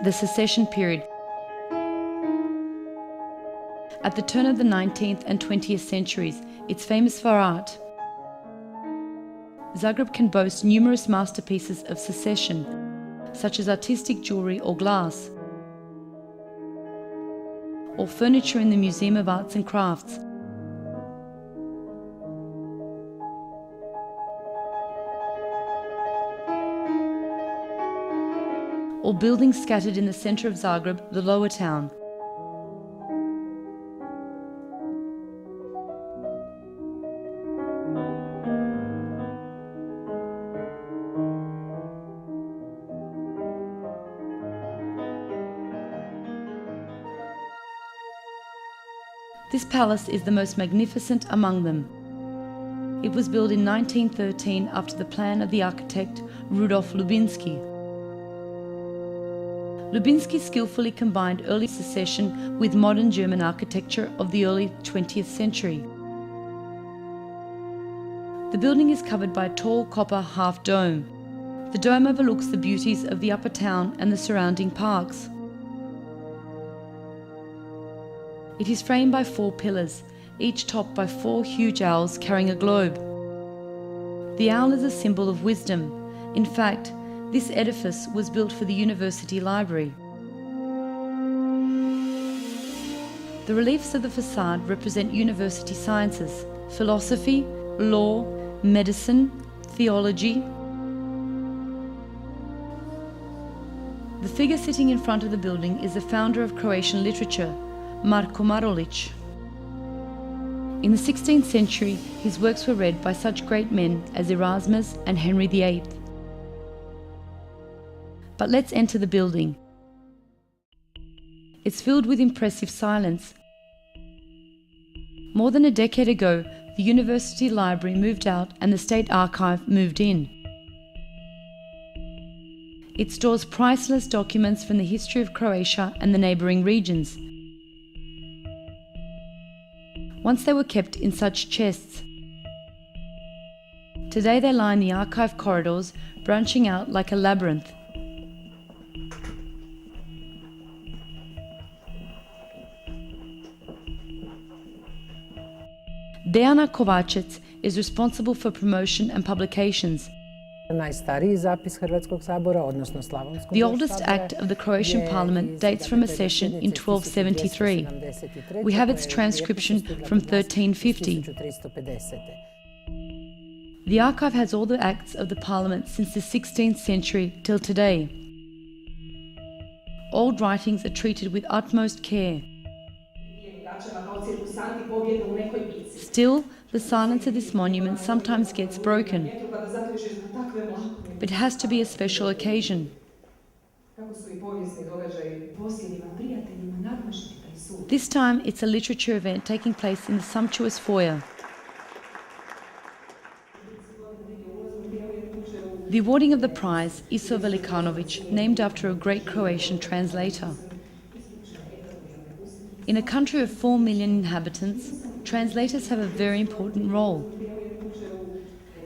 the secession period. At the turn of the 19th and 20th centuries, it's famous for art. Zagreb can boast numerous masterpieces of secession, such as artistic jewelry or glass, or furniture in the Museum of Arts and Crafts. Or buildings scattered in the centre of Zagreb, the lower town. This palace is the most magnificent among them. It was built in 1913 after the plan of the architect Rudolf Lubinski. Lubinski skillfully combined early secession with modern German architecture of the early 20th century. The building is covered by a tall copper half dome. The dome overlooks the beauties of the upper town and the surrounding parks. It is framed by 4 pillars, each topped by 4 huge owls carrying a globe. The owl is a symbol of wisdom. In fact, this edifice was built for the university library. The reliefs of the facade represent university sciences, philosophy, law, medicine, theology. The figure sitting in front of the building is the founder of Croatian literature, Marko Marulić. In the 16th century, his works were read by such great men as Erasmus and Henry VIII. But let's enter the building. It's filled with impressive silence. More than a decade ago, the university library moved out and the state archive moved in. It stores priceless documents from the history of Croatia and the neighbouring regions. Once they were kept in such chests. Today they line the archive corridors, branching out like a labyrinth. Dejana Kovačec is responsible for promotion and publications. Najstariji zapis Hrvatskog sabora, odnosno Slavonskog. The oldest act of the Croatian parliament dates from a session in 1273. We have its transcription from 1350. The archive has all the acts of the parliament since the 16th century till today. Old writings are treated with utmost care. Still, the silence of this monument sometimes gets broken. But it has to be a special occasion. This time it's a literature event taking place in the sumptuous foyer. The awarding of the prize, Iso Velikanović, named after a great Croatian translator. In a country of 4 million inhabitants, translators have a very important role.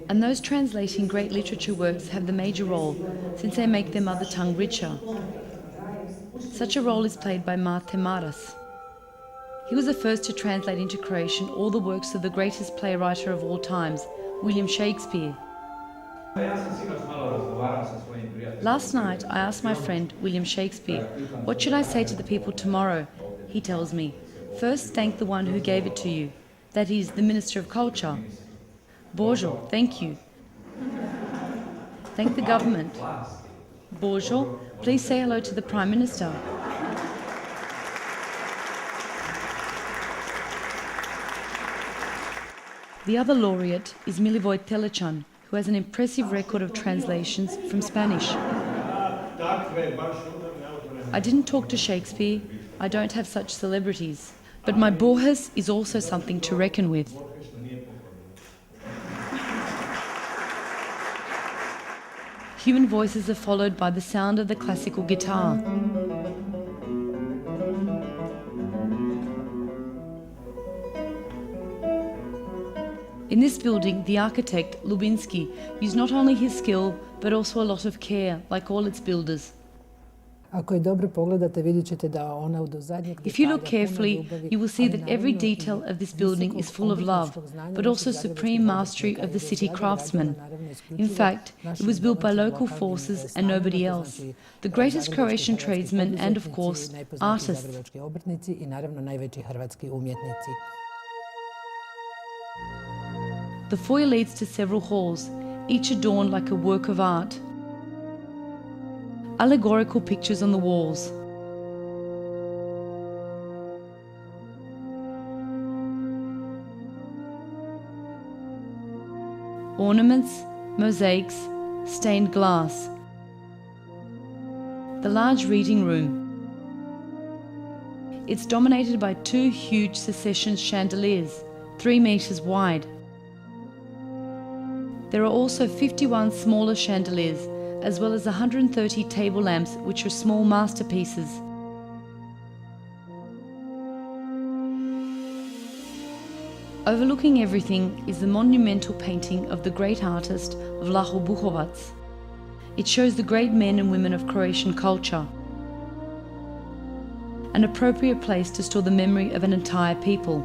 And those translating great literature works have the major role, since they make their mother tongue richer. Such a role is played by Mate Maras. He was the first to translate into Croatian all the works of the greatest playwright of all times, William Shakespeare. Last night I asked my friend William Shakespeare, what should I say to the people tomorrow? He tells me, first thank the one who gave it to you, that is, the Minister of Culture. Božo, thank you. Thank the government. Božo, please say hello to the Prime Minister. The other laureate is Milivoj Telečan, who has an impressive record of translations from Spanish. I didn't talk to Shakespeare, I don't have such celebrities, but my Borges is also something to reckon with. Human voices are followed by the sound of the classical guitar. In this building, the architect, Lubinski, used not only his skill, but also a lot of care, like all its builders. Ako je dobro pogledate, vidjet ćete da ona do zadnjeg If you look detalja, carefully, puno ljubavi, you will see ali that every naravno i detail of this building is full of love, visokog znanja but also naših supreme zagrebačkih mastery of the obrtnika, city jer je craftsmen. zgrađena naravno In isključivo fact, it našim was built by domaćim local lokalnim forces and snagama, nobody to else. znači The greatest zagrebački Croatian hrvatski tradesmen and, of poduzetnici, course, najpoznatiji artists. zagrebački obrtnici i naravno najveći hrvatski umjetnici. The foyer leads to several halls, each adorned like a work of art. Allegorical pictures on the walls. Ornaments, mosaics, stained glass. The large reading room. It's dominated by two huge succession chandeliers, 3 meters wide. There are also 51 smaller chandeliers, as well as 130 table lamps, which are small masterpieces. Overlooking everything is the monumental painting of the great artist Vlaho Buhovac. It shows the great men and women of Croatian culture, an appropriate place to store the memory of an entire people.